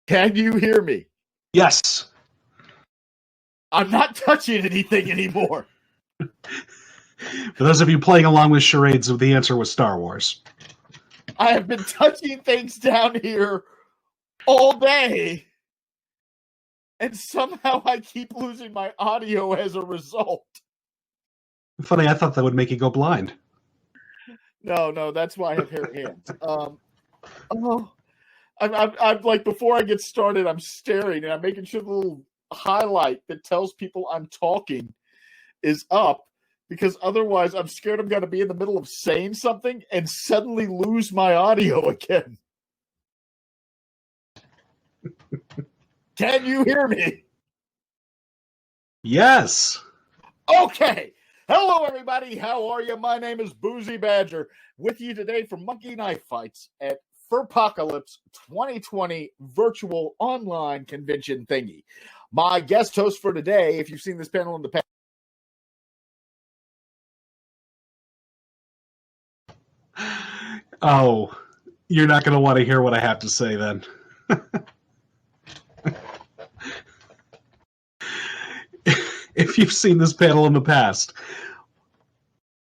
Can you hear me? Yes. I'm not touching anything anymore. For those of you playing along with charades, the answer was Star Wars. I have been touching things down here all day, and somehow I keep losing my audio as a result. Funny, I thought that would make you go blind. No, that's why I have hairy hands. I'm like, before I get started, I'm staring and I'm making sure the little highlight that tells people I'm talking is up, because otherwise I'm scared I'm going to be in the middle of saying something and suddenly lose my audio again. Can you hear me? Yes. Okay. Hello, everybody. How are you? My name is Boozy Badger, with you today from Monkey Knife Fights at Furpocalypse 2020 virtual online convention thingy. My guest host for today, if you've seen this panel in the past. Oh, you're not going to want to hear what I have to say then. If you've seen this panel in the past,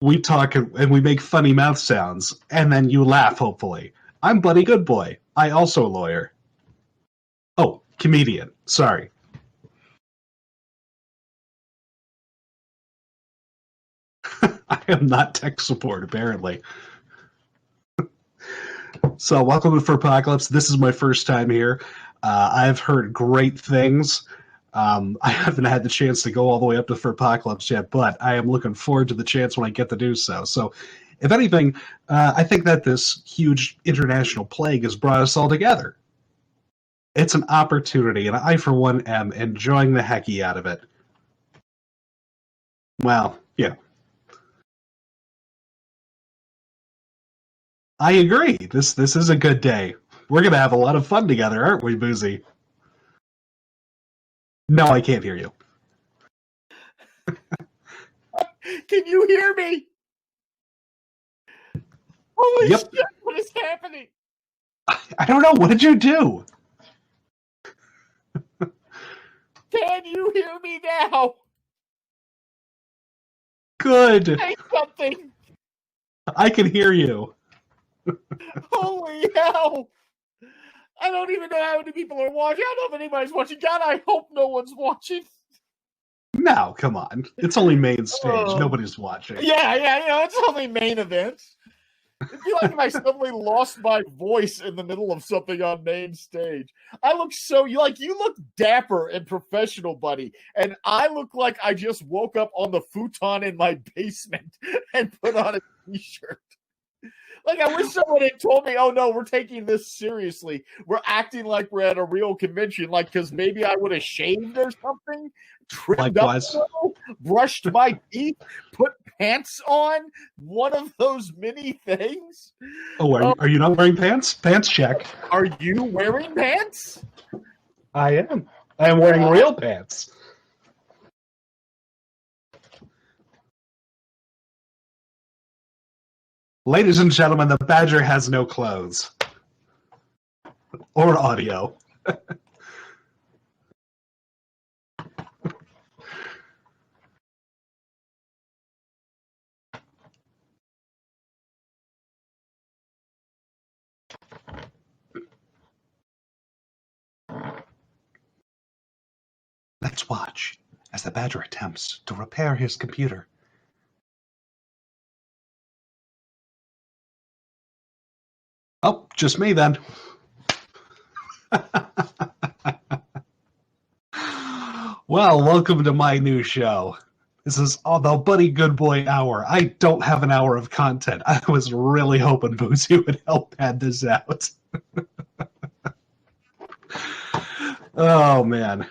we talk and we make funny mouth sounds, and then you laugh, hopefully. I'm Buddy Goodboy. I also a lawyer. Oh, comedian. Sorry. I am not tech support, apparently. So, welcome to Furpocalypse. This is my first time here. I've heard great things. I haven't had the chance to go all the way up to Furpocalypse yet, but I am looking forward to the chance when I get to do so. So, if anything, I think that this huge international plague has brought us all together. It's an opportunity, and I, for one, am enjoying the hecky out of it. Well, yeah. I agree. This is a good day. We're going to have a lot of fun together, aren't we, Boozy? No, I can't hear you. Can you hear me? Holy Yep. shit, what is happening? I don't know. What did you do? Can you hear me now? Good. Say something. I can hear you. Holy hell. I don't even know how many people are watching. I don't know if anybody's watching. God, I hope no one's watching. No, come on. It's only main stage. Nobody's watching. Yeah, it's only main event. It'd be like if I suddenly lost my voice in the middle of something on main stage. I look you look dapper and professional, buddy, and I look like I just woke up on the futon in my basement and put on a t-shirt. Like, I wish someone had told me, oh, no, we're taking this seriously. We're acting like we're at a real convention, like, because maybe I would have shaved or something, trimmed Likewise. up a little, brushed my teeth, put pants on, one of those many things. Oh, are you not wearing pants? Pants check. Are you wearing pants? I am. I am wearing real pants. Ladies and gentlemen, the Badger has no clothes. Or audio. Let's watch as the Badger attempts to repair his computer. Oh, just me then. Well, welcome to my new show. This is the Buddy Goodboy Hour. I don't have an hour of content. I was really hoping Boozy would help pad this out. Oh, man.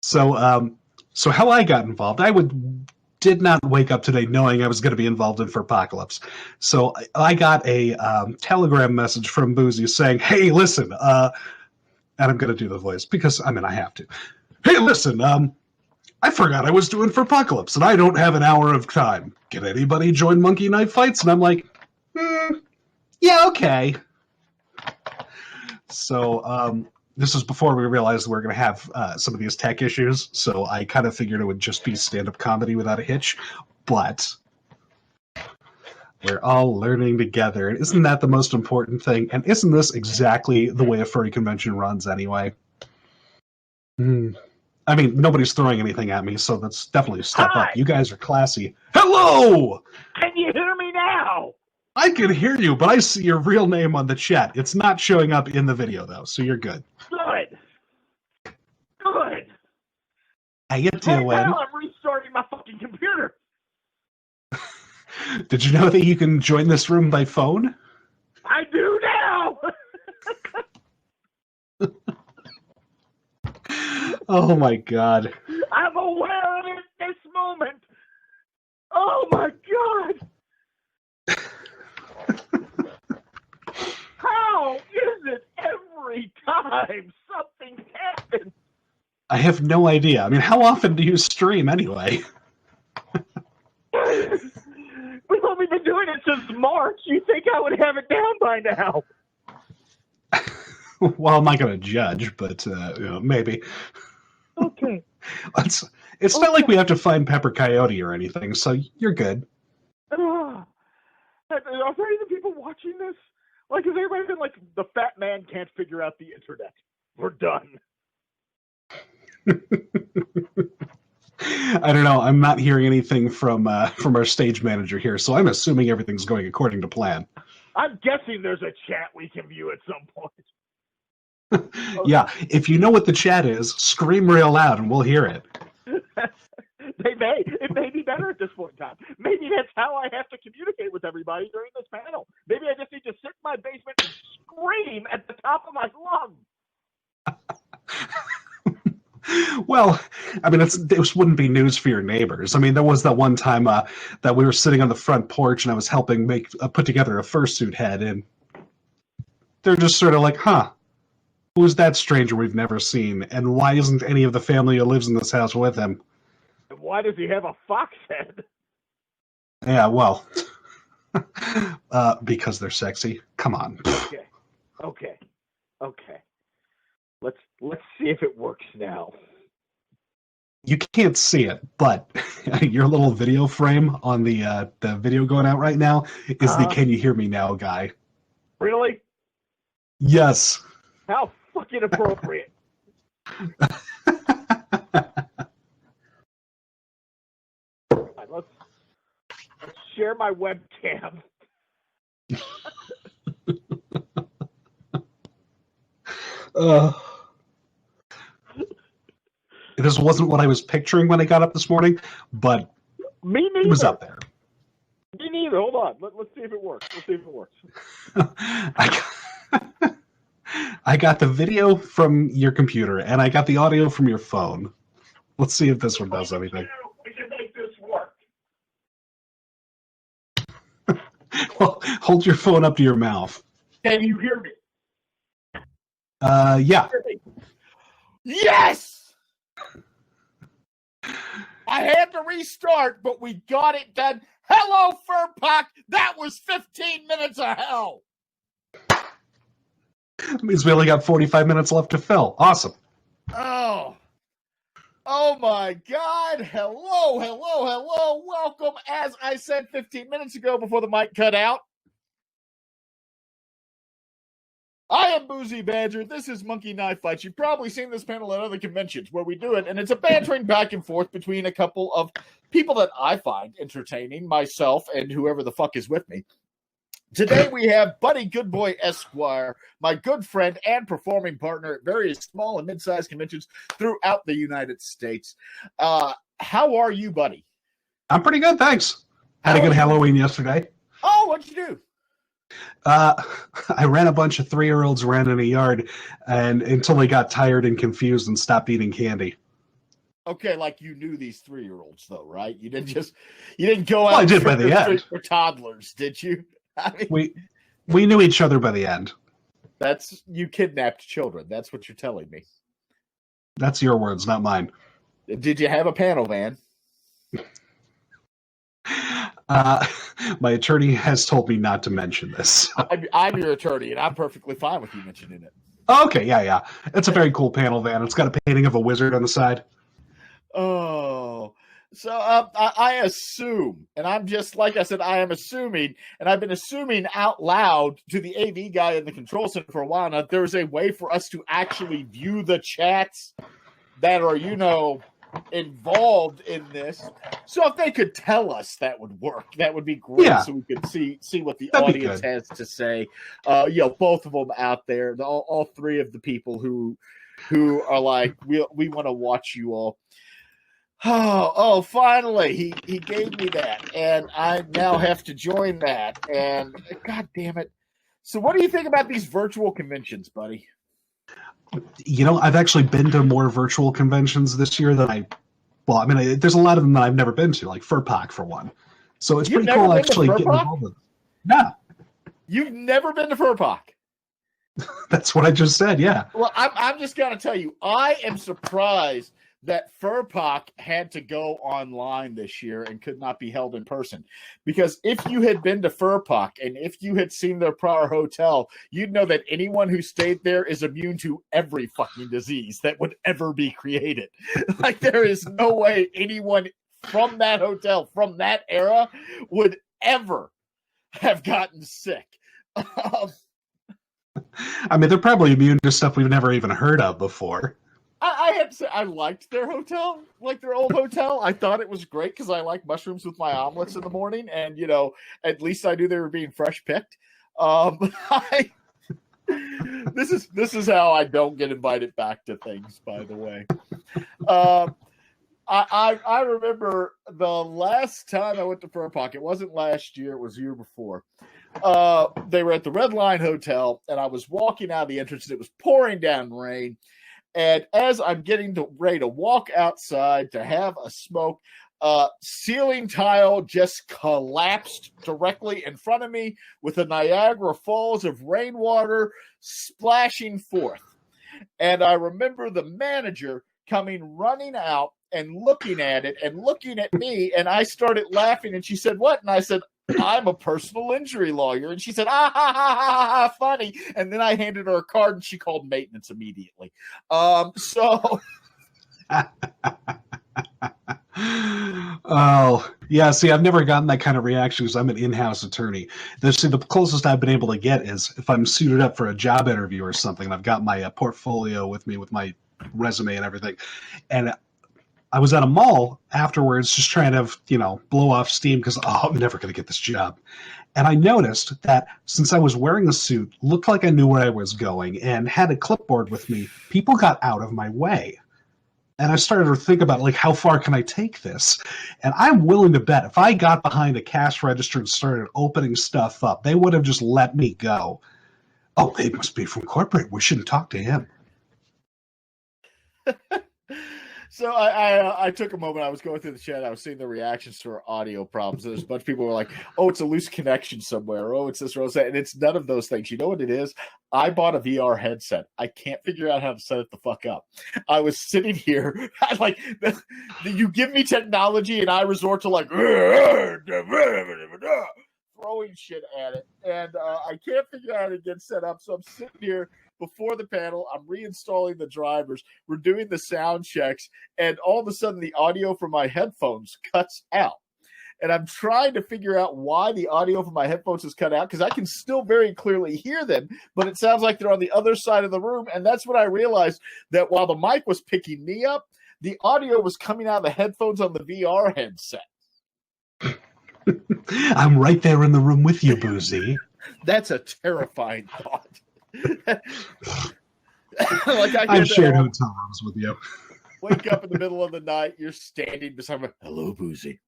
So how I got involved, did not wake up today knowing I was going to be involved in Furpocalypse. So I got a Telegram message from Boozy saying, hey, listen, and I'm going to do the voice because, I have to. Hey, listen, I forgot I was doing Furpocalypse and I don't have an hour of time. Can anybody join Monkey Knife Fights? And I'm like, yeah, okay. So this was before we realized we were going to have some of these tech issues, so I kind of figured it would just be stand-up comedy without a hitch, but we're all learning together. And isn't that the most important thing? And isn't this exactly the way a furry convention runs anyway? I mean, nobody's throwing anything at me, so that's definitely a step up. You guys are classy. Hello! Can you hear me now? I can hear you, but I see your real name on the chat. It's not showing up in the video, though, so you're good. Good. Good. How you doing? Right now I'm restarting my fucking computer. Did you know that you can join this room by phone? I do now. Oh my god. I'm aware of it this moment. Oh my god. How is it every time something happens? I have no idea. I mean, how often do you stream anyway? We've only been doing it since March. You think I would have it down by now? Well, I'm not going to judge, but maybe. Okay. It's not like we have to find Pepper Coyote or anything, so you're good. Are there any people watching this? Like, has everybody been like, the fat man can't figure out the internet? We're done. I don't know. I'm not hearing anything from our stage manager here, so I'm assuming everything's going according to plan. I'm guessing there's a chat we can view at some point. Yeah, if you know what the chat is, scream real loud and we'll hear it. It may be better at this point in time. Maybe that's how I have to communicate with everybody during this panel. Maybe I just need to sit in my basement and scream at the top of my lungs. Well, I mean, this wouldn't be news for your neighbors. I mean, there was that one time that we were sitting on the front porch and I was helping put together a fursuit head, and they're just sort of like, huh, who's that stranger we've never seen, and why isn't any of the family who lives in this house with him? And why does he have a fox head? Yeah, well, because they're sexy. Come on. Okay. Let's see if it works now. You can't see it, but your little video frame on the video going out right now is the "Can you hear me now" guy. Really? Yes. How fucking appropriate. Right, let's share my webcam. This wasn't what I was picturing when I got up this morning, but Me neither. it was up there. Me neither. Hold on. Let's see if it works. I got the video from your computer, and I got the audio from your phone. Let's see if this one does anything. We can make this work. Well, hold your phone up to your mouth. Can you hear me? Yeah. Yes! I had to restart, but we got it done. Hello, Furpoc. That was 15 minutes of hell. Means we only got 45 minutes left to fill. Awesome. Oh my God. Hello. Welcome. As I said 15 minutes ago before the mic cut out, I am Boozy Badger. This is Monkey Knife Fights. You've probably seen this panel at other conventions where we do it, and it's a bantering back and forth between a couple of people that I find entertaining, myself and whoever the fuck is with me. Today we have Buddy Goodboy Esquire, my good friend and performing partner at various small and mid-sized conventions throughout the United States. How are you, buddy? I'm pretty good, thanks. Had a good Halloween yesterday. Oh, what'd you do? I ran a bunch of 3-year-olds around in a yard, and until they got tired and confused and stopped eating candy. Okay, like you knew these 3-year-olds, though, right? You didn't go out. Well, I did by the end. For toddlers, did you? I mean, we knew each other by the end. That's you kidnapped children. That's what you're telling me. That's your words, not mine. Did you have a panel van? My attorney has told me not to mention this. I'm your attorney, and I'm perfectly fine with you mentioning it. Oh, okay, yeah. It's a very cool panel van. It's got a painting of a wizard on the side. Oh, so I assume, and I'm just like I said, I am assuming, and I've been assuming out loud to the AV guy in the control center for a while now. There's a way for us to actually view the chats that are, involved in this. So if they could tell us, that would work. That would be great. Yeah. So we could see what the That'd be audience good. has to say. Both of them out there, all three of the people who are like, we want to watch you all. Oh, finally, he gave me that, and I now have to join that. And God damn it! So, what do you think about these virtual conventions, buddy? I've actually been to more virtual conventions this year than there's a lot of them that I've never been to, like Furpoc for one. So it's You've pretty cool never been to actually getting Furpoc? involved with it. No, You've never been to Furpoc. that's what I just said. Yeah. Well, I'm just gonna tell you, I am surprised that Furpoc had to go online this year and could not be held in person. Because if you had been to Furpoc and if you had seen their prior hotel, you'd know that anyone who stayed there is immune to every fucking disease that would ever be created. Like, there is no way anyone from that hotel, from that era, would ever have gotten sick. They're probably immune to stuff we've never even heard of before. I have to say, I liked their hotel, like their old hotel. I thought it was great because I like mushrooms with my omelets in the morning, and at least I knew they were being fresh picked. This is how I don't get invited back to things. By the way, I remember the last time I went to Furpoc. It wasn't last year; it was the year before. They were at the Red Line Hotel, and I was walking out of the entrance, and it was pouring down rain. And as I'm getting ready to walk outside to have a smoke, ceiling tile just collapsed directly in front of me with a Niagara Falls of rainwater splashing forth. And I remember the manager coming running out and looking at it and looking at me. And I started laughing. And she said, "What?" And I said, "I'm a personal injury lawyer." And she said, "Ah, ha, ha, ha, ha, funny." And then I handed her a card and she called maintenance immediately. So. Oh, yeah. See, I've never gotten that kind of reaction because I'm an in-house attorney. The closest I've been able to get is if I'm suited up for a job interview or something, and I've got my portfolio with me with my resume and everything. And I was at a mall afterwards just trying to, blow off steam because, I'm never going to get this job. And I noticed that since I was wearing a suit, looked like I knew where I was going, and had a clipboard with me, people got out of my way. And I started to think about, how far can I take this? And I'm willing to bet if I got behind a cash register and started opening stuff up, they would have just let me go. Oh, they must be from corporate. We shouldn't talk to him. So I took a moment. I was going through the chat. I was seeing the reactions to our audio problems. There's a bunch of people who were like, "Oh, it's a loose connection somewhere. Oh, it's this or that." And it's none of those things. You know what it is? I bought a VR headset. I can't figure out how to set it the fuck up. I was sitting here. You give me technology and I resort to throwing shit at it. And I can't figure out how to get set up. So I'm sitting here before the panel. I'm reinstalling the drivers. We're doing the sound checks. And all of a sudden, the audio from my headphones cuts out. And I'm trying to figure out why the audio from my headphones is cut out, because I can still very clearly hear them, but it sounds like they're on the other side of the room. And that's when I realized that while the mic was picking me up, the audio was coming out of the headphones on the VR headset. I'm right there in the room with you, Boozy. That's a terrifying thought. I've shared hotel rooms with you. Wake up in the middle of the night, you're standing beside me. "Hello, Boozy."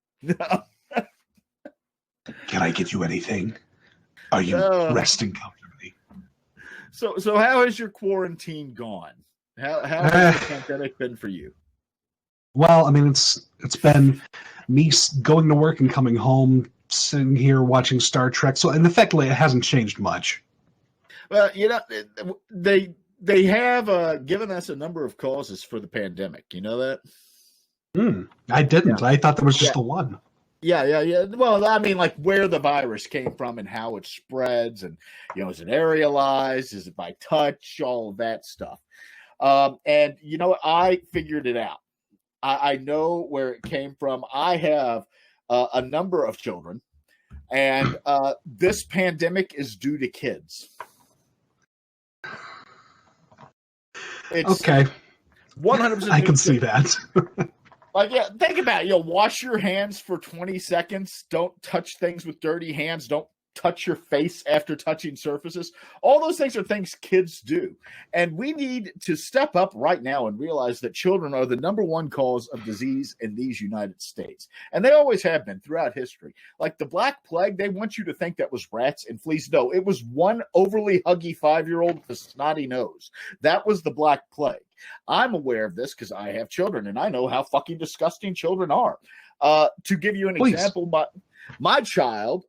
Can I get you anything? Are you resting comfortably? So how has your quarantine gone? How has the pandemic been for you? Well, it's been me going to work and coming home, sitting here watching Star Trek. So, and effectively, it hasn't changed much. Well, they have given us a number of causes for the pandemic. You know that? I didn't. Yeah. I thought there was just the one. Yeah. Well, I mean, like where the virus came from and how it spreads, and is it aerialized? Is it by touch? All of that stuff. And I figured it out. I know where it came from. I have a number of children, and this pandemic is due to kids. It's okay. 100%. I can see that. Like, yeah, think about it. Wash your hands for 20 seconds. Don't touch things with dirty hands. Don't touch your face after touching surfaces. All those things are things kids do. And we need to step up right now and realize that children are the number one cause of disease in these United States. And they always have been throughout history. Like the Black Plague, they want you to think that was rats and fleas. No, it was one overly huggy 5-year-old with a snotty nose. That was the Black Plague. I'm aware of this because I have children, and I know how fucking disgusting children are. To give you an example, my child,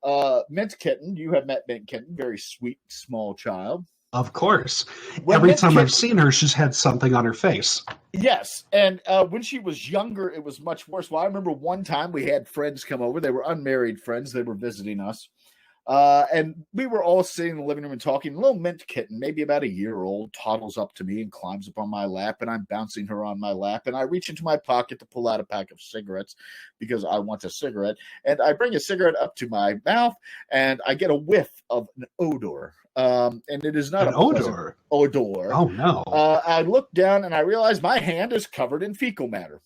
Mint Kitten, you have met Mint Kitten, very sweet, small child. Of course. When Every Mint time Kitten, I've seen her, she's had something on her face. Yes, and when she was younger, it was much worse. Well, I remember one time we had friends come over. They were unmarried friends. They were visiting us. And we were all sitting in the living room and talking. Little Mint Kitten, maybe about a year old, toddles up to me and climbs up on my lap, and I'm bouncing her on my lap. And I reach into my pocket to pull out a pack of cigarettes because I want a cigarette. And I bring a cigarette up to my mouth, and I get a whiff of an odor. And it is not an odor. Odor. Oh, no. I look down, and I realize my hand is covered in fecal matter.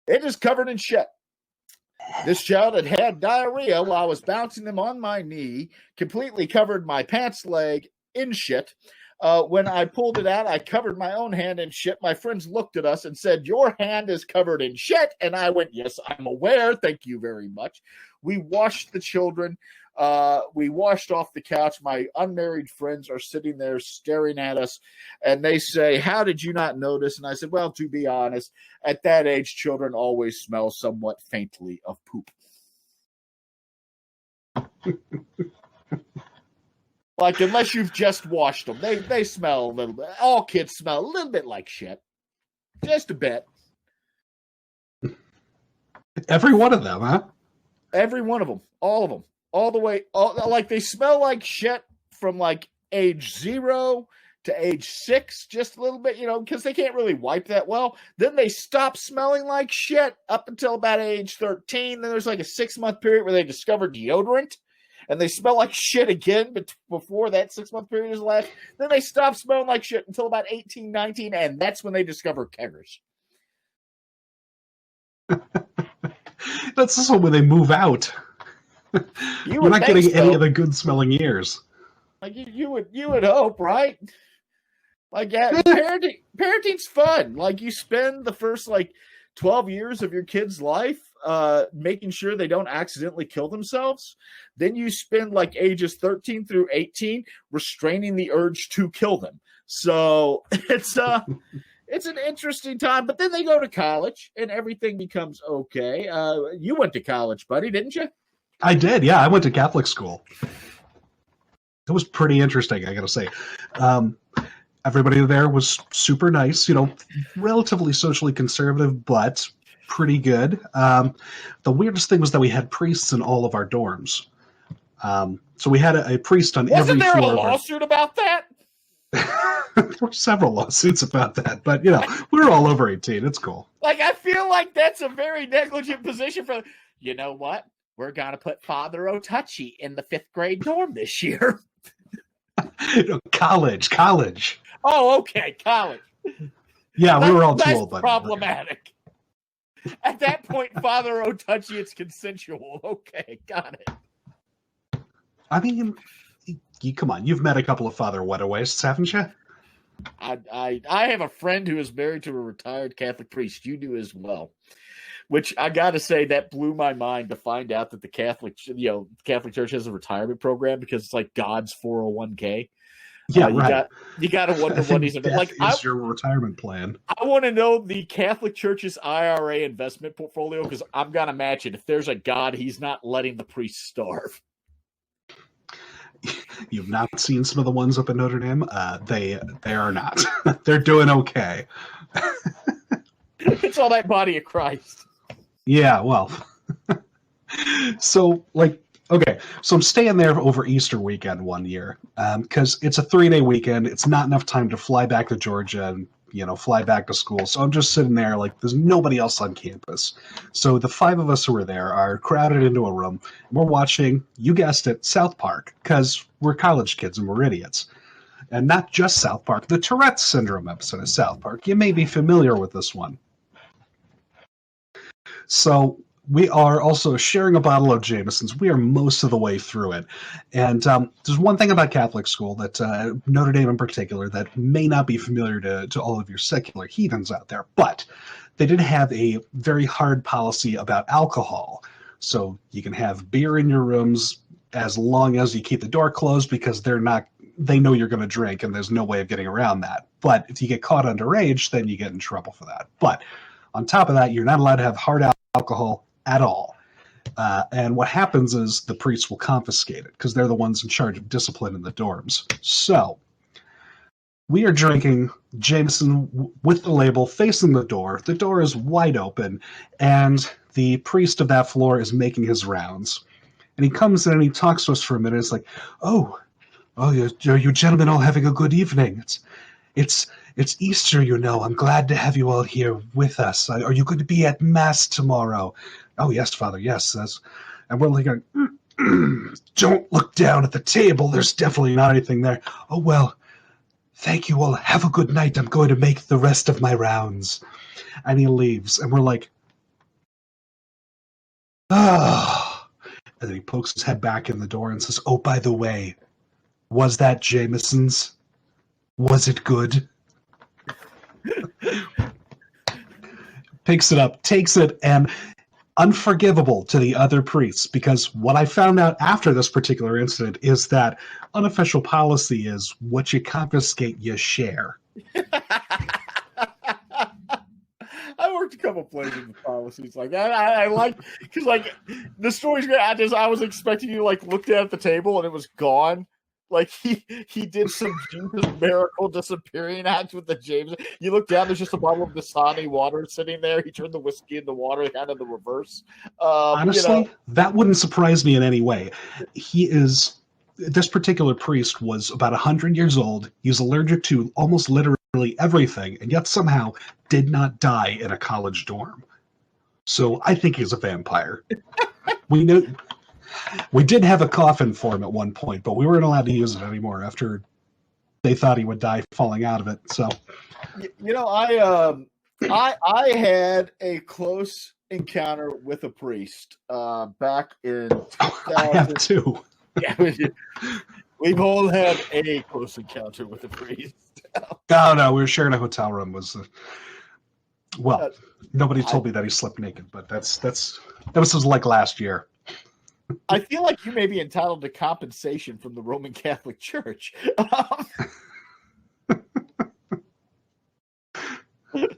It is covered in shit. This child had diarrhea while I was bouncing them on my knee, completely covered my pants leg in shit. When I pulled it out, I covered my own hand in shit. My friends looked at us and said, "Your hand is covered in shit." And I went, "Yes, I'm aware. Thank you very much." We washed the children. We washed off the couch. My unmarried friends are sitting there staring at us, and they say, "How did you not notice?" And I said, "Well, to be honest, at that age, children always smell somewhat faintly of poop." Like, unless you've just washed them, they smell a little bit. All kids smell a little bit like shit. Just a bit. Every one of them, huh? Every one of them. All of them. All the way. Like, they smell like shit from, like, age 0 to age 6. Just a little bit, because they can't really wipe that well. Then they stop smelling like shit up until about age 13. Then there's, like, a 6-month period where they discover deodorant. And they smell like shit again before that 6-month period is left. Then they stop smelling like shit until about 18, 19, and that's when they discover keggers. That's also when they move out. You're not getting any of the good smelling years. Like you would hope, right? Like, yeah, parenting's fun. Like, you spend the first 12 years of your kid's life making sure they don't accidentally kill themselves. Then you spend ages 13 through 18 restraining the urge to kill them. So it's an interesting time. But then they go to college and everything becomes okay. You went to college, buddy, didn't you? I did, yeah. I went to Catholic school. It was pretty interesting, I gotta say. Everybody there was super nice, relatively socially conservative, but pretty good. The weirdest thing was that we had priests in all of our dorms. So we had a priest on every floor. Wasn't there a lawsuit about that? There were several lawsuits about that, but, we were all over 18. It's cool. I feel like that's a very negligent position for, you know what? We're going to put Father Otucci in the 5th grade dorm this year. College. Oh, okay, college. Yeah, we were all too old. That's problematic. At that point, Father Otucci, it's consensual. Okay, got it. I mean, come on. You've met a couple of Father Wetawaists, haven't you? I have a friend who is married to a retired Catholic priest. You do as well. Which I got to say, that blew my mind to find out that the Catholic Church has a retirement program because it's like God's 401k. Yeah, right. You got to wonder what he's is your retirement plan. I want to know the Catholic Church's IRA investment portfolio because I'm gonna match it. If there's a God, he's not letting the priests starve. You've not seen some of the ones up in Notre Dame. They are not. They're doing okay. It's all that body of Christ. Yeah, well, So, like, okay, so I'm staying there over Easter weekend one year because it's a 3-day weekend. It's not enough time to fly back to Georgia and fly back to school. So I'm just sitting there like there's nobody else on campus. So the 5 of us who are there are crowded into a room. And we're watching, you guessed it, South Park because we're college kids and we're idiots. And not just South Park, the Tourette's Syndrome episode of South Park. You may be familiar with this one. So we are also sharing a bottle of Jameson's. We are most of the way through it. And there's one thing about Catholic school that Notre Dame in particular that may not be familiar to all of your secular heathens out there, but they did have a very hard policy about alcohol. So you can have beer in your rooms as long as you keep the door closed because they know you're going to drink and there's no way of getting around that. But if you get caught underage, then you get in trouble for that. But on top of that, you're not allowed to have hard alcohol at all. And what happens is the priests will confiscate it because they're the ones in charge of discipline in the dorms. So we are drinking Jameson with the label facing the door. The door is wide open, and the priest of that floor is making his rounds. And he comes in and he talks to us for a minute. It's like, oh, you gentlemen all having a good evening. It's Easter, I'm glad to have you all here with us. Are you going to be at Mass tomorrow? Oh, yes, Father, yes. And we're like, don't look down at the table. There's definitely not anything there. Oh, well, thank you all. Have a good night. I'm going to make the rest of my rounds. And he leaves. And we're like, ah. And then he pokes his head back in the door and says, oh, by the way, was that Jameson's? Was it good? Picks it up, takes it, and unforgivable to the other priests, because what I found out after this particular incident is that unofficial policy is what you confiscate, you share. I worked a couple places with policies like that. I like, because like the story's great. I was expecting you like looked at the table and it was gone. Like he did some Jesus miracle disappearing act with the James. You look down, there's just a bottle of Dasani water sitting there. He turned the whiskey into water, kind of the reverse. Honestly, that wouldn't surprise me in any way. This particular priest was about 100 years old. He was allergic to almost literally everything, and yet somehow did not die in a college dorm. So I think he's a vampire. We did have a coffin for him at one point, but we weren't allowed to use it anymore after they thought he would die falling out of it. So, I had a close encounter with a priest back in 2000. I have too. Yeah, we've all had a close encounter with a priest. No, we were sharing a hotel room. Nobody told me that he slept naked, but that was like last year. I feel like you may be entitled to compensation from the Roman Catholic Church.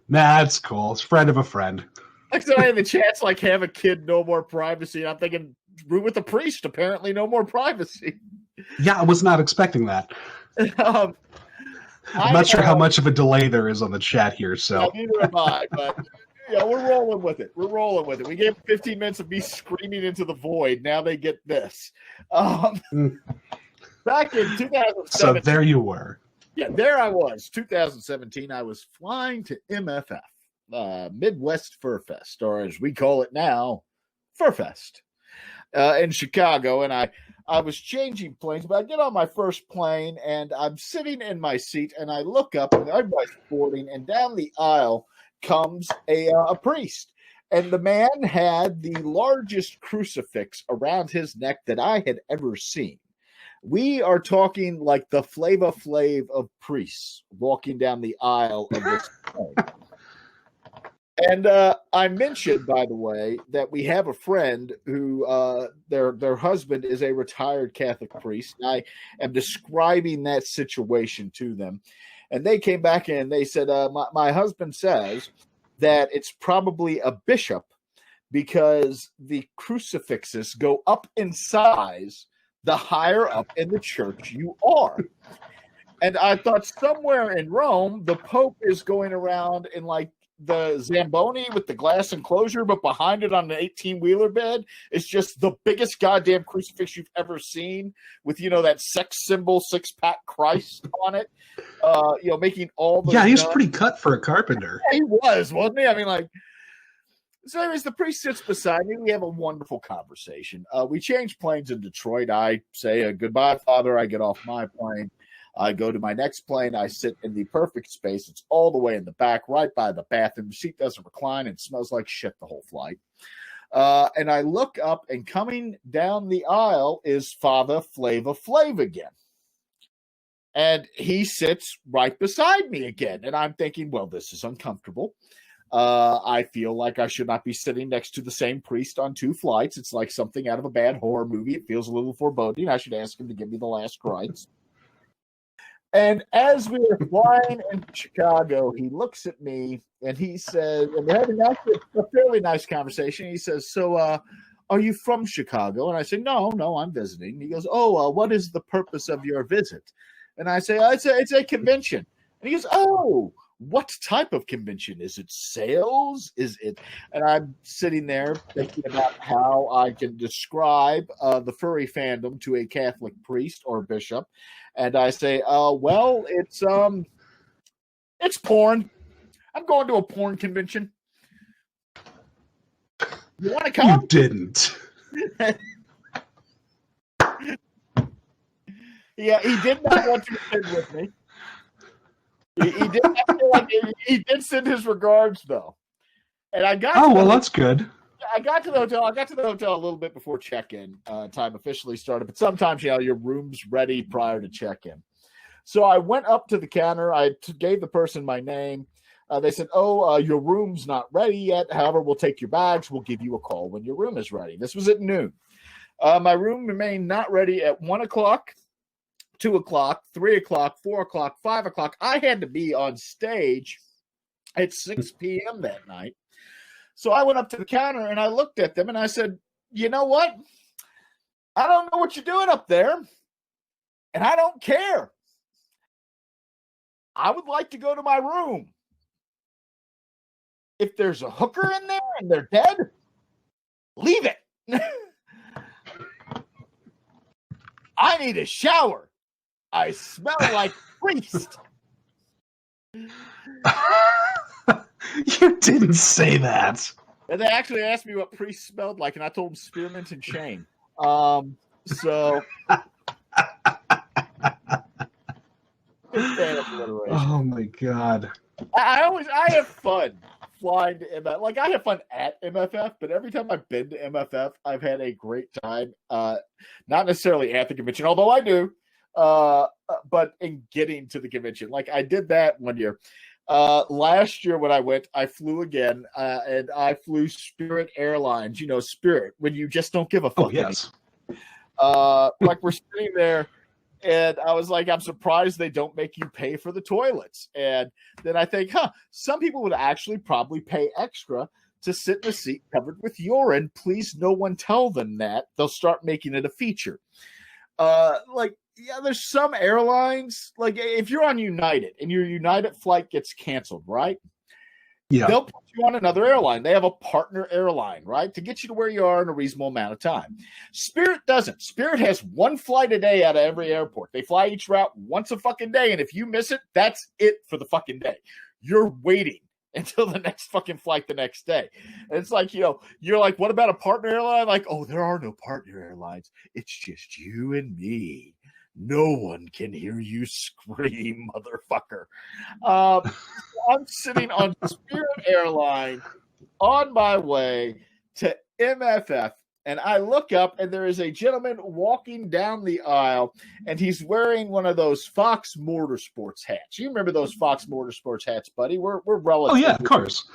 Nah, it's cool. It's a friend of a friend. Like so I had the chance like have a kid, no more privacy. And I'm thinking, room with a priest, apparently no more privacy. Yeah, I was not expecting that. I'm not sure how much of a delay there is on the chat here. So neither am I, but yeah, we're rolling with it. We gave 15 minutes of me screaming into the void. Now they get this. Back in 2007. So there you were. Yeah, there I was. 2017, I was flying to MFF, Midwest Fur Fest, or as we call it now, Furfest, in Chicago. And I was changing planes, but I get on my first plane, and I'm sitting in my seat, and I look up, and everybody's boarding, and down the aisle comes a priest. And the man had the largest crucifix around his neck that I had ever seen. We are talking like the Flava Flav of priests walking down the aisle of this plane. And I mentioned, by the way, that we have a friend who their husband is a retired Catholic priest. And I am describing that situation to them. And they came back in and they said, my husband says that it's probably a bishop because the crucifixes go up in size the higher up in the church you are. And I thought somewhere in Rome, the Pope is going around in like the Zamboni with the glass enclosure, but behind it on an 18-wheeler bed is just the biggest goddamn crucifix you've ever seen with, that sex symbol, six-pack Christ on it, making all the... Yeah, he's pretty cut for a carpenter. Yeah, he was, wasn't he? I mean, so anyways, the priest sits beside me. We have a wonderful conversation. We change planes in Detroit. I say, goodbye, Father. I get off my plane. I go to my next plane. I sit in the perfect space. It's all the way in the back, right by the bathroom. The seat doesn't recline and smells like shit the whole flight. And I look up, and coming down the aisle is Father Flava Flav again. And he sits right beside me again. And I'm thinking, well, this is uncomfortable. I feel like I should not be sitting next to the same priest on 2 flights. It's like something out of a bad horror movie. It feels a little foreboding. I should ask him to give me the last rites. And as we were flying into Chicago, he looks at me and he says, and we're having a fairly nice conversation. He says, so are you from Chicago? And I say, no, I'm visiting. And he goes, what is the purpose of your visit? And I say, it's a convention. And he goes, oh, what type of convention? Is it sales? Is it? And I'm sitting there thinking about how I can describe the furry fandom to a Catholic priest or bishop. And I say, well, it's porn. I'm going to a porn convention. You want to come? You didn't. Yeah, he did not want to sit with me. He did send his regards, though. And I got. Oh, well, that's good. I got to the hotel. I got to the hotel a little bit before check-in time officially started. But sometimes, your room's ready prior to check-in. So I went up to the counter. I gave the person my name. They said, your room's not ready yet. However, we'll take your bags. We'll give you a call when your room is ready. This was at noon. My room remained not ready at 1 o'clock, 2 o'clock, 3 o'clock, 4 o'clock, 5 o'clock. I had to be on stage at 6 p.m. that night. So I went up to the counter and I looked at them and I said, you know what? I don't know what you're doing up there. And I don't care. I would like to go to my room. If there's a hooker in there and they're dead, leave it. I need a shower. I smell like priest. You didn't say that. And they actually asked me what priest smelled like, and I told them spearmint and shame. So oh my God. I have fun flying to MFF. Like, I have fun at MFF, but every time I've been to MFF, I've had a great time. Not necessarily at the convention, although I do, but in getting to the convention. Like, I did that one year. Last year when I went, I flew again, and I flew Spirit Airlines. Spirit, when you just don't give a fuck. Oh, yes. Like, we're sitting there, and I was like, I'm surprised they don't make you pay for the toilets. And then I think, some people would actually probably pay extra to sit in a seat covered with urine. Please, no one tell them that. They'll start making it a feature. There's some airlines, like if you're on United and your United flight gets canceled, right? Yeah. They'll put you on another airline. They have a partner airline, right? To get you to where you are in a reasonable amount of time. Spirit doesn't. Spirit has 1 flight a day out of every airport. They fly each route once a fucking day. And if you miss it, that's it for the fucking day. You're waiting until the next fucking flight the next day. And it's like, you're like, what about a partner airline? Like, oh, there are no partner airlines. It's just you and me. No one can hear you scream, motherfucker. I'm sitting on Spirit Airline on my way to MFF, and I look up, and there is a gentleman walking down the aisle, and he's wearing one of those Fox Motorsports hats. You remember those Fox Motorsports hats, buddy? We're relatives. Oh, yeah, of course.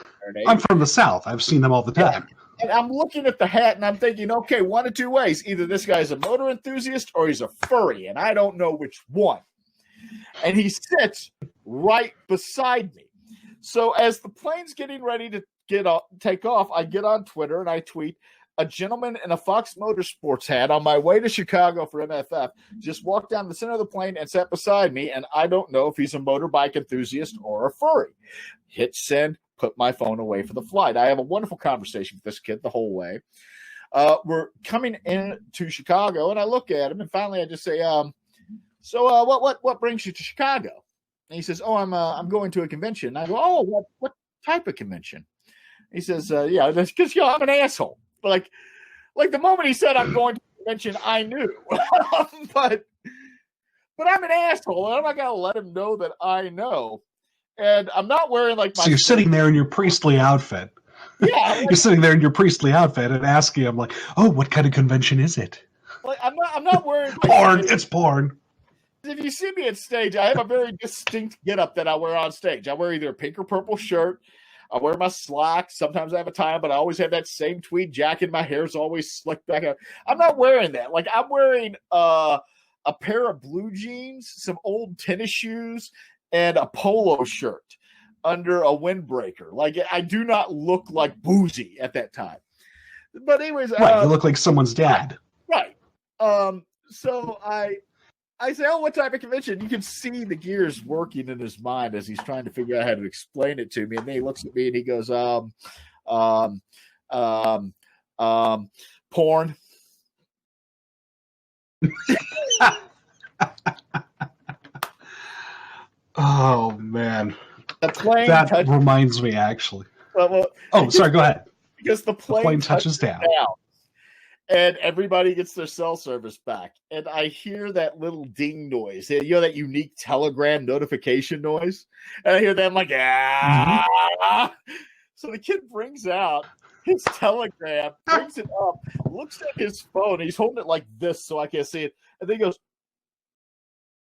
I'm from the South. I've seen them all the time. Yeah. And I'm looking at the hat, and I'm thinking, okay, one of 2 ways. Either this guy's a motor enthusiast or he's a furry, and I don't know which one. And he sits right beside me. So as the plane's getting ready to take off, I get on Twitter, and I tweet, a gentleman in a Fox Motorsports hat on my way to Chicago for MFF just walked down the center of the plane and sat beside me, and I don't know if he's a motorbike enthusiast or a furry. Hit send. put my phone away for the flight. I have a wonderful conversation with this kid the whole way. We're coming into Chicago, and I look at him, and finally I just say, so what brings you to Chicago? And he says, oh, I'm going to a convention. I go, oh, what type of convention? He says, yeah, that's because I'm an asshole. Like the moment he said I'm going to a convention, I knew. but I'm an asshole, and I'm not gonna let him know that I know. And I'm not wearing like my. So you're sitting there in your priestly outfit. Yeah, like, you're sitting there in your priestly outfit and asking him like, "Oh, what kind of convention is it?" Like I'm not wearing like, porn. It's porn. If you see me on stage, I have a very distinct getup that I wear on stage. I wear either a pink or purple shirt. I wear my slacks. Sometimes I have a tie, but I always have that same tweed jacket. My hair's always slicked back up. I'm not wearing that. Like I'm wearing a pair of blue jeans, some old tennis shoes, and a polo shirt under a windbreaker. Like I do not look like boozy at that time. But anyways, right, you look like someone's dad. Right. So I say, oh, what type of convention? You can see the gears working in his mind as he's trying to figure out how to explain it to me. And then he looks at me and he goes, porn. Oh, man. That reminds me, actually. Sorry, go ahead. Because the plane touches down. And everybody gets their cell service back. And I hear that little ding noise. You know, that unique telegram notification noise? And I hear that, I'm like, ah. Mm-hmm. So the kid brings out his telegram, brings it up, looks at his phone. He's holding it like this so I can't see it. And then he goes,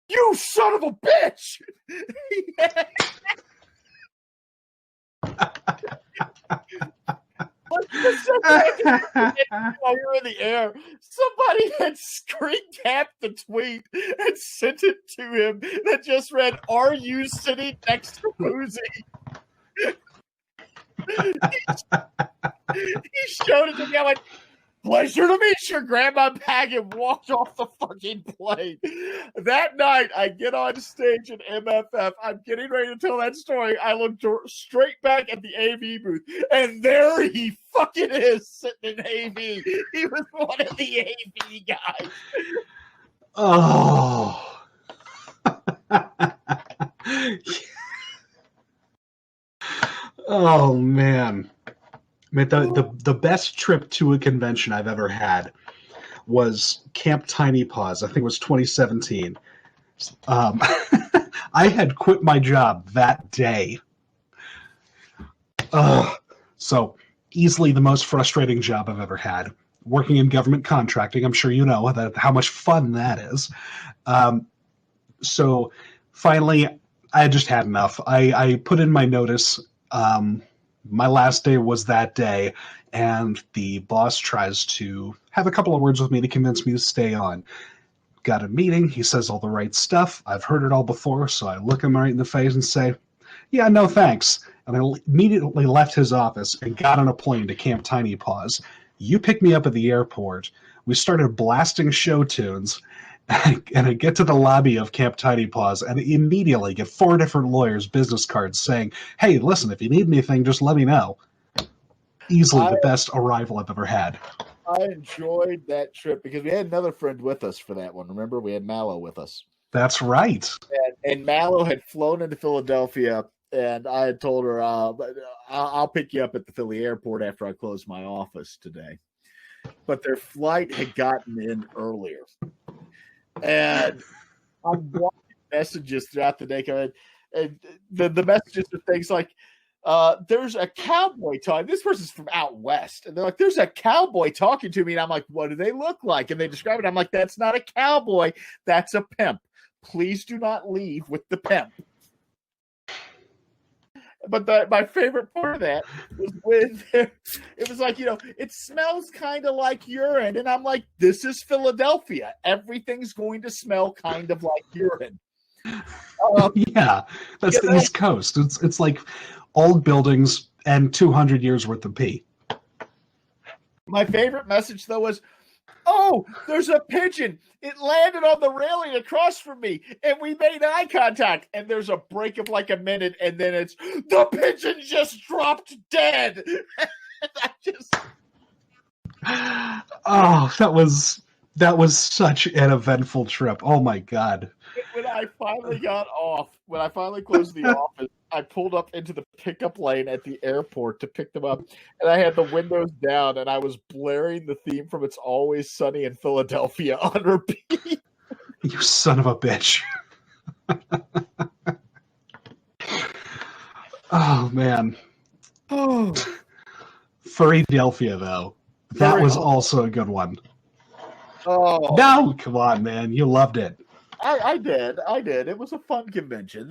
you son of a bitch! While you're in the air, somebody had screen capped the tweet and sent it to him that just read, "Are you sitting next to Boozy?" He showed it to me. I went, "Pleasure to meet you." Grabbed my bag and walked off the fucking plane. That night, I get on stage at MFF. I'm getting ready to tell that story. I look straight back at the AV booth, and there he fucking is sitting in AV. He was one of the AV guys. Oh. Oh, man. The best trip to a convention I've ever had was Camp Tiny Paws. I think it was 2017. I had quit my job that day. So easily the most frustrating job I've ever had. Working in government contracting, I'm sure you know how much fun that is. So finally, I just had enough. I put in my notice. My last day was that day, and the boss tries to have a couple of words with me to convince me to stay on. Got a meeting. He says all the right stuff. I've heard it all before, so I look him right in the face and say, yeah, no thanks. And I immediately left his office and got on a plane to Camp Tiny Paws. You picked me up at the airport. We started blasting show tunes, and I get to the lobby of Camp Tiny Paws and immediately get 4 different lawyers' business cards saying, hey, listen, if you need anything, just let me know. Easily the best arrival I've ever had. I enjoyed that trip because we had another friend with us for that one. Remember, we had Mallow with us. That's right. And Mallow had flown into Philadelphia, and I had told her, I'll pick you up at the Philly airport after I close my office today. But their flight had gotten in earlier. And I'm watching messages throughout the day coming, and the messages are things like, there's a cowboy talking. This person's from out west. And they're like, there's a cowboy talking to me. And I'm like, what do they look like? And they describe it. I'm like, that's not a cowboy. That's a pimp. Please do not leave with the pimp. But my favorite part of that was when it was like, it smells kind of like urine. And I'm like, this is Philadelphia. Everything's going to smell kind of like urine. Yeah, that's the East Coast. It's like old buildings and 200 years worth of pee. My favorite message, though, was, oh, there's a pigeon. It landed on the railing across from me, and we made eye contact. And there's a break of like a minute, and then it's the pigeon just dropped dead. I just oh, that was such an eventful trip. Oh my God. When I finally got off, when I finally closed the office, I pulled up into the pickup lane at the airport to pick them up, and I had the windows down, and I was blaring the theme from It's Always Sunny in Philadelphia on repeat. You son of a bitch. Oh, man. Oh, Furrydelphia, though. That was also a good one. oh. No, come on, man. You loved it. I did. It was a fun convention.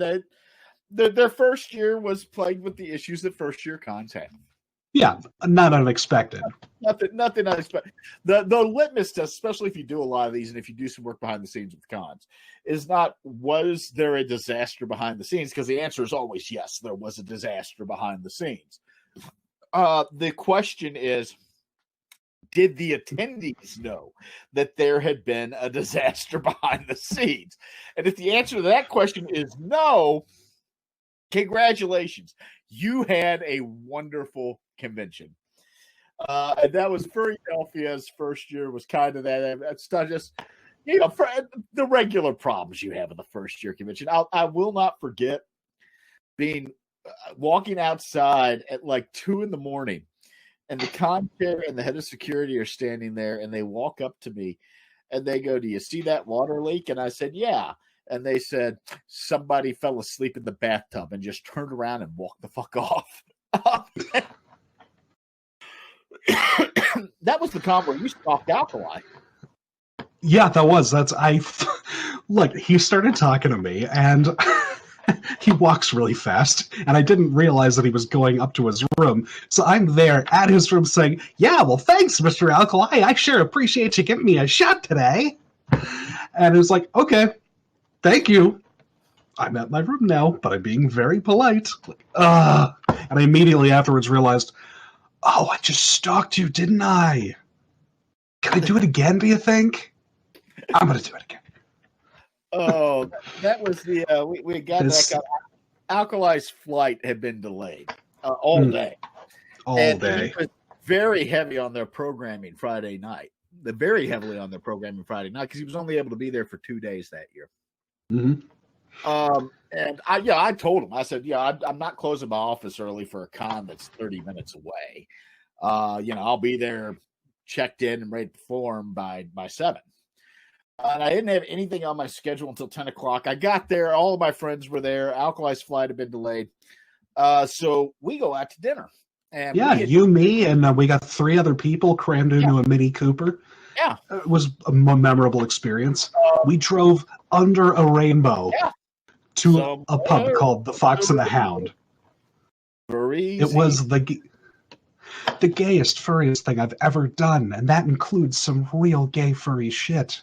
Their first year was plagued with the issues that first year cons had. Yeah, not unexpected. Nothing unexpected. The litmus test, especially if you do a lot of these and if you do some work behind the scenes with cons, is not was there a disaster behind the scenes? Because the answer is always yes, there was a disaster behind the scenes. The question is, did the attendees know that there had been a disaster behind the scenes? And if the answer to that question is no, congratulations. You had a wonderful convention. And that was Philadelphia's first year was kind of that. It's not just, for the regular problems you have in the first year convention. I will not forget walking outside at like 2 a.m. and the con chair and the head of security are standing there, and they walk up to me and they go, "Do you see that water leak?" And I said, "Yeah." And they said, "Somebody fell asleep in the bathtub," and just turned around and walked the fuck off. That was the con where you stopped Alkali. Yeah, that was. Look, he started talking to me, and he walks really fast, and I didn't realize that he was going up to his room. So I'm there at his room saying, "Yeah, well, thanks, Mr. Alkali. I sure appreciate you giving me a shot today." And it was like, "Okay, thank you. I'm at my room now, but I'm being very polite." And I immediately afterwards realized, oh, I just stalked you, didn't I? Can I do it again, do you think? I'm going to do it again. Oh, that was the we got this, that guy. Alkali's flight had been delayed all day. All day. He was very heavy on their programming Friday night. Very heavily on their programming Friday night because he was only able to be there for 2 days that year. Mm-hmm. And I told him, I said, I'm not closing my office early for a con that's 30 minutes away. I'll be there checked in and ready to perform by 7. And I didn't have anything on my schedule until 10 o'clock. I got there. All of my friends were there. Alkali's flight had been delayed. So we go out to dinner. And me, and we got 3 other people crammed into a Mini Cooper. Yeah. It was a memorable experience. We drove under a rainbow to a pub called the Fox and the Hound. It was the gayest, furriest thing I've ever done, and that includes some real gay furry shit.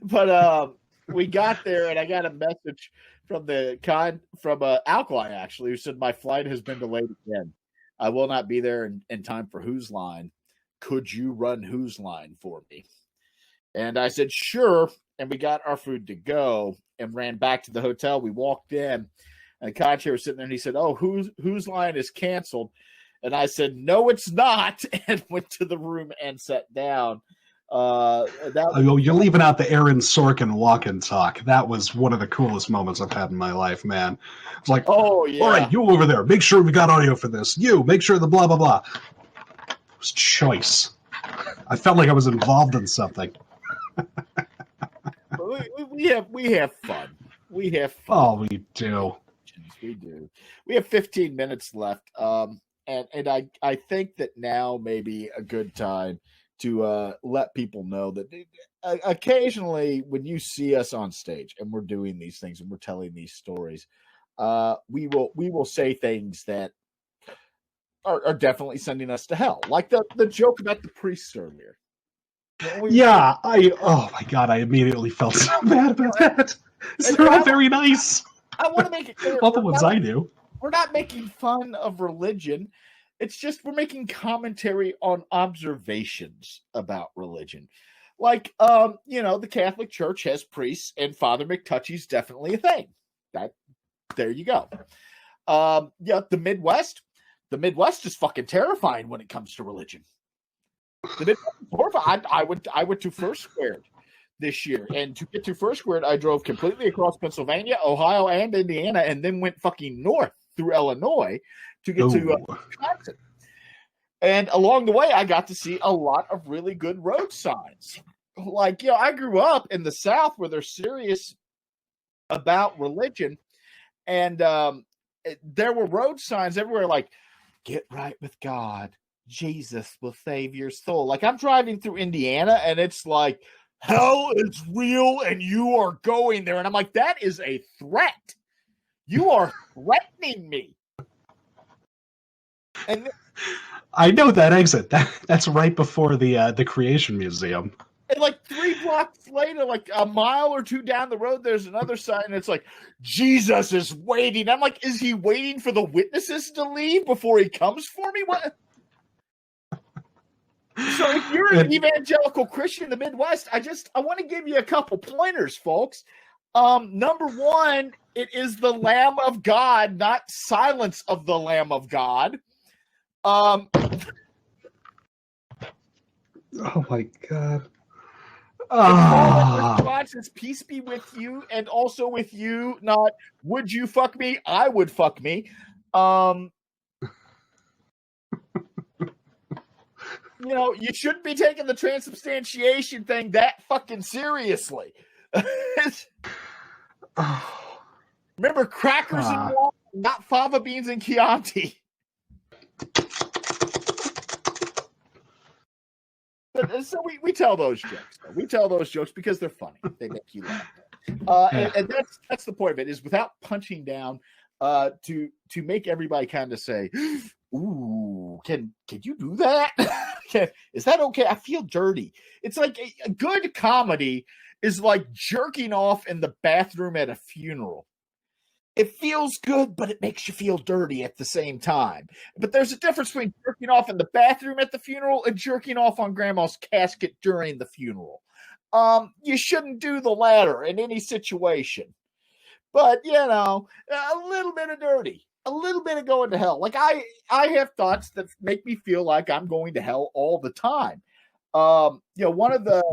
But we got there, and I got a message from Alkali, actually, who said, "My flight has been delayed again. I will not be there in time for Who's Line. Could you run Who's Line for me?" And I said, "Sure." And we got our food to go and ran back to the hotel. We walked in, and the con-chair was sitting there, and he said, "Oh, Who's Line is canceled." And I said, "No, it's not," and went to the room and sat down. You're leaving out the Aaron Sorkin walk and talk. That was one of the coolest moments I've had in my life, man. It's like, "Oh, yeah. All right, you over there, make sure we got audio for this. You, make sure the blah, blah, blah." It was choice. I felt like I was involved in something. We have fun. We have fun. Oh, we do. We do. We have 15 minutes left. And I think that now may be a good time to let people know that occasionally when you see us on stage and we're doing these things and we're telling these stories, we will say things that are definitely sending us to hell, like the joke about the priests earlier. Oh my God, I immediately felt so bad about that. They're not very nice. I want to make it clear. All the ones I knew. We're not making fun of religion. It's just we're making commentary on observations about religion. Like, the Catholic Church has priests, and Father McTouchy's definitely a thing. There you go. The Midwest is fucking terrifying when it comes to religion. The Midwest is horrifying. I went to First Squared this year, and to get to First Squared, I drove completely across Pennsylvania, Ohio, and Indiana, and then went fucking north through Illinois to get to Wisconsin. And along the way, I got to see a lot of really good road signs. Like, I grew up in the South where they're serious about religion. And there were road signs everywhere like, get right with God. Jesus will save your soul. Like, I'm driving through Indiana and it's like, hell is real and you are going there. And I'm like, that is a threat. You are threatening me. And I know that exit. That's right before the Creation Museum. And like 3 blocks later, like a mile or 2 down the road, there's another sign. And it's like, Jesus is waiting. I'm like, is he waiting for the witnesses to leave before he comes for me? What? So if you're an evangelical Christian in the Midwest, I want to give you a couple pointers, folks. Number one, it is the Lamb of God, not Silence of the Lamb of God. Oh my God. The response is peace be with you and also with you, not would you fuck me? I would fuck me. You shouldn't be taking the transubstantiation thing that fucking seriously. Remember, crackers and water, not fava beans and Chianti. So we tell those jokes. Though. We tell those jokes because they're funny. They make you laugh. And that's the point of it, is without punching down, to make everybody kind of say, ooh, can you do that? Is that okay? I feel dirty. It's like a good comedy is like jerking off in the bathroom at a funeral. It feels good, but it makes you feel dirty at the same time. But there's a difference between jerking off in the bathroom at the funeral and jerking off on grandma's casket during the funeral. You shouldn't do the latter in any situation. But, a little bit of dirty, a little bit of going to hell. Like I have thoughts that make me feel like I'm going to hell all the time. One of the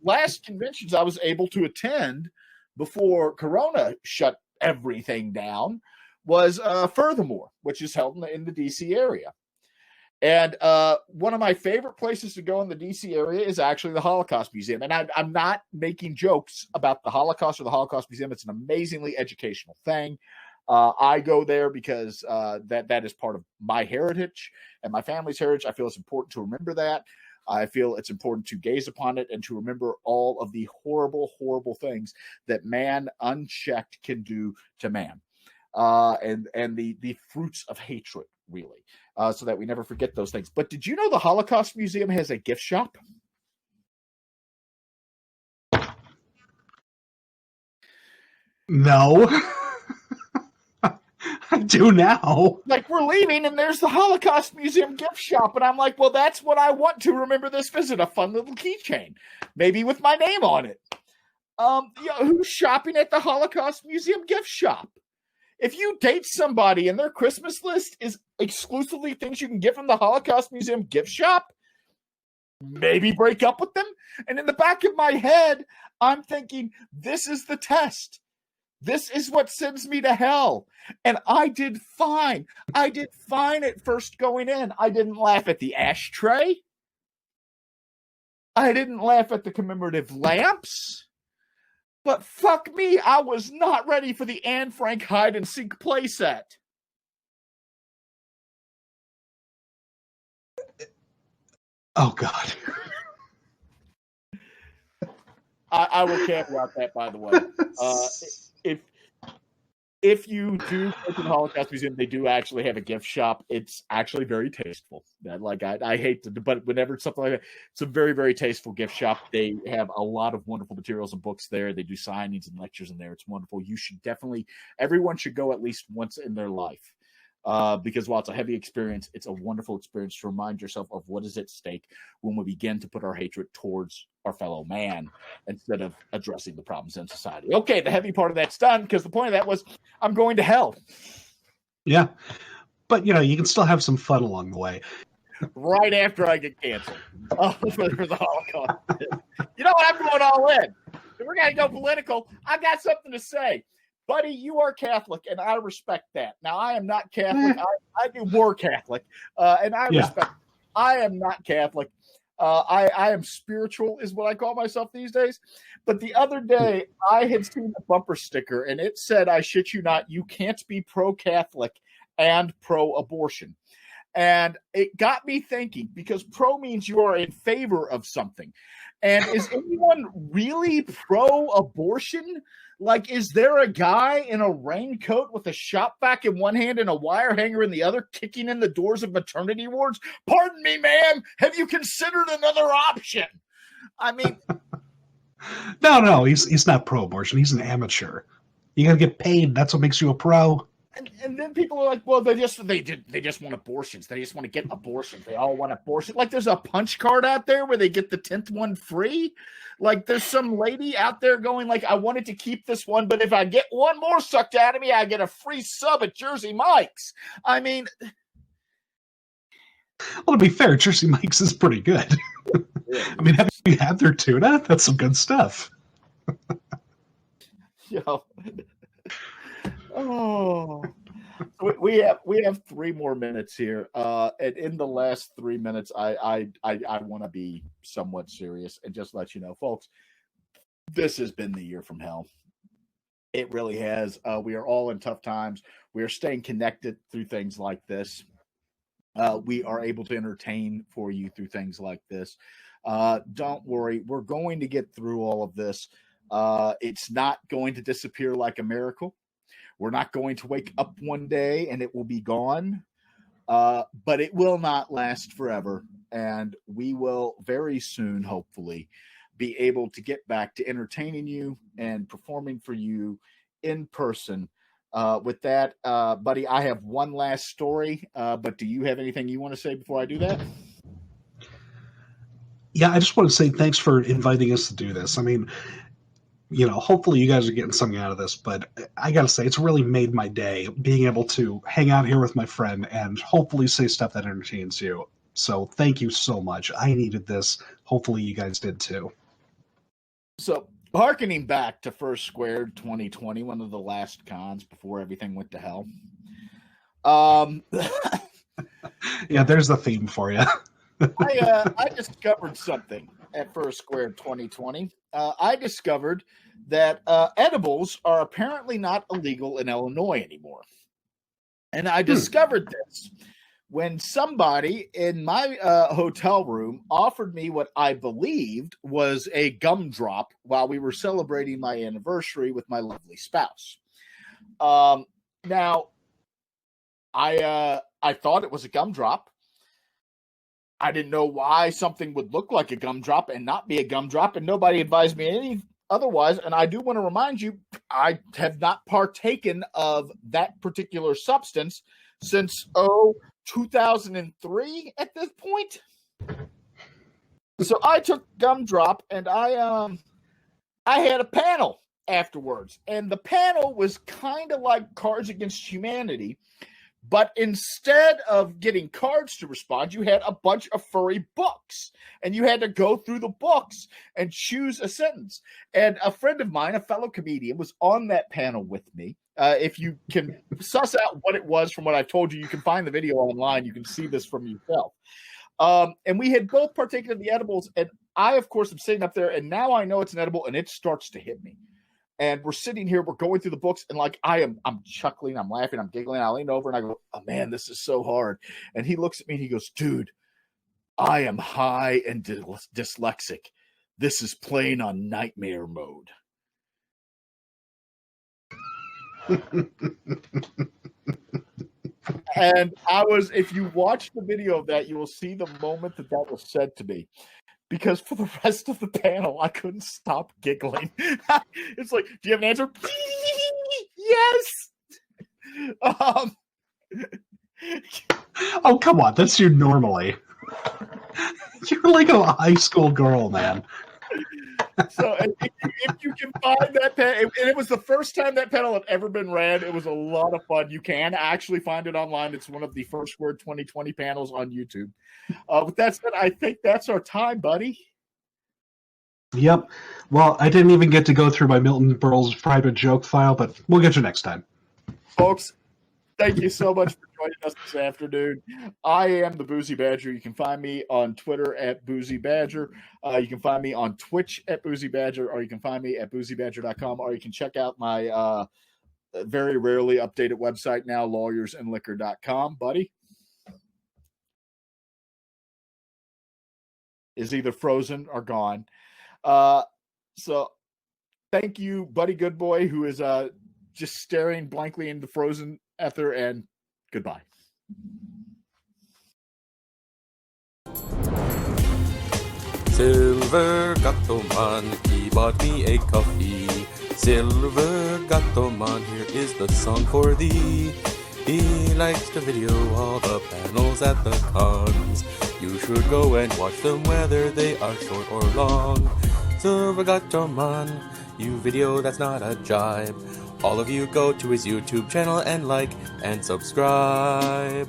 last conventions I was able to attend before Corona shut everything down was Furthermore, which is held in the DC area. And one of my favorite places to go in the DC area is actually the Holocaust Museum. And I'm not making jokes about the Holocaust or the Holocaust Museum. It's an amazingly educational thing. I go there because that is part of my heritage and my family's heritage. I feel it's important to remember that. I feel it's important to gaze upon it and to remember all of the horrible, horrible things that man unchecked can do to man, and the fruits of hatred, really, so that we never forget those things. But did you know the Holocaust Museum has a gift shop? No. I do now. Like, we're leaving and there's the Holocaust Museum gift shop. And I'm like, well, that's what I want to remember this visit. A fun little keychain, maybe with my name on it. Who's shopping at the Holocaust Museum gift shop? If you date somebody and their Christmas list is exclusively things you can get from the Holocaust Museum gift shop, maybe break up with them. And in the back of my head, I'm thinking, this is the test. This is what sends me to hell. And I did fine. I did fine at first going in. I didn't laugh at the ashtray. I didn't laugh at the commemorative lamps. But fuck me, I was not ready for the Anne Frank hide and seek playset. Oh, God. I will caveat that, by the way. If you do go to the Holocaust Museum, they do actually have a gift shop. It's actually very tasteful. I hate to, but whenever it's something like that, it's a very, very tasteful gift shop. They have a lot of wonderful materials and books there. They do signings and lectures in there. It's wonderful. You should definitely, everyone should go at least once in their life. Because while it's a heavy experience, it's a wonderful experience to remind yourself of what is at stake when we begin to put our hatred towards our fellow man instead of addressing the problems in society. Okay, the heavy part of that's done, because the point of that was I'm going to hell. Yeah. But, you can still have some fun along the way. Right after I get canceled for the Holocaust. You know what? I'm going all in. If we're going to go political, I got something to say. Buddy, you are Catholic, and I respect that. Now, I am not Catholic. I do more Catholic, and I respect. I am not Catholic. I am spiritual, is what I call myself these days. But the other day, I had seen a bumper sticker, and it said, I shit you not, you can't be pro-Catholic and pro-abortion. And it got me thinking, because pro means you are in favor of something. And is anyone really pro-abortion? Like, is there a guy in a raincoat with a shop vac in one hand and a wire hanger in the other kicking in the doors of maternity wards? Pardon me, ma'am. Have you considered another option? I mean... No, he's not pro-abortion. He's an amateur. You got to get paid. That's what makes you a pro. And then people are like, well, they just want abortions. They just want to get abortions. They all want abortion. Like, there's a punch card out there where they get the 10th one free. Like, there's some lady out there going like, I wanted to keep this one, but if I get one more sucked out of me, I get a free sub at Jersey Mike's. I mean... Well, to be fair, Jersey Mike's is pretty good. I mean, have you had their tuna? That's some good stuff. Oh, we have 3 more minutes here, and in the last 3 minutes, I want to be somewhat serious and just let you know, folks, this has been the year from hell. It really has. We are all in tough times. We are staying connected through things like this. We are able to entertain for you through things like this. Don't worry, we're going to get through all of this. It's not going to disappear like a miracle. We're not going to wake up one day and it will be gone, but it will not last forever. And we will very soon, hopefully, be able to get back to entertaining you and performing for you in person. With that, buddy, I have one last story, but do you have anything you want to say before I do that? Yeah, I just want to say thanks for inviting us to do this. I mean, hopefully you guys are getting something out of this, but I got to say, it's really made my day being able to hang out here with my friend and hopefully say stuff that entertains you. So thank you so much. I needed this. Hopefully you guys did too. So harkening back to First Squared 2020, one of the last cons before everything went to hell. Yeah, there's the theme for you. I discovered something at First Squared 2020. I discovered that edibles are apparently not illegal in Illinois anymore. And I discovered this when somebody in my hotel room offered me what I believed was a gumdrop while we were celebrating my anniversary with my lovely spouse. Now, I thought it was a gumdrop. I didn't know why something would look like a gumdrop and not be a gumdrop, and nobody advised me any otherwise. And I do want to remind you, I have not partaken of that particular substance since 2003 at this point. So I took gumdrop, and I had a panel afterwards, and the panel was kind of like Cards Against Humanity. But instead of getting cards to respond, you had a bunch of furry books, and you had to go through the books and choose a sentence. And a friend of mine, a fellow comedian, was on that panel with me. If you can suss out what it was from what I've told you, you can find the video online. You can see this from yourself. And we had both partaken of the edibles, and I, of course, am sitting up there, and now I know it's an edible, and it starts to hit me. And we're sitting here, we're going through the books, and like I'm chuckling, I'm laughing, I'm giggling. I lean over and I go, oh man, this is so hard. And he looks at me and he goes, dude, I am high and dyslexic. This is playing on nightmare mode. And if you watch the video of that, you will see the moment that was said to me. Because for the rest of the panel, I couldn't stop giggling. It's like, do you have an answer? Yes. Oh, come on. That's you normally. You're like a high school girl, man. So if you can find that panel, and it was the first time that panel had ever been ran, it was a lot of fun. You can actually find it online. It's one of the First Word 2020 panels on YouTube. With that said, I think that's our time, buddy. Yep. Well, I didn't even get to go through my Milton Berle's private joke file, but we'll get you next time. Folks, thank you so much for joining us this afternoon. I am the Boozy Badger. You can find me on Twitter at Boozy Badger. You can find me on Twitch at Boozy Badger, or you can find me at boozybadger.com, or you can check out my very rarely updated website now, lawyersandliquor.com. Buddy is either frozen or gone. So thank you, Buddy Goodboy, who is just staring blankly into frozen ether, and goodbye. Silver Gato Man, he bought me a coffee. Silver Gato Man, here is the song for thee. He likes to video all the panels at the cons. You should go and watch them whether they are short or long. Silver Gato Man, you video that's not a jibe. All of you go to his YouTube channel and like and subscribe.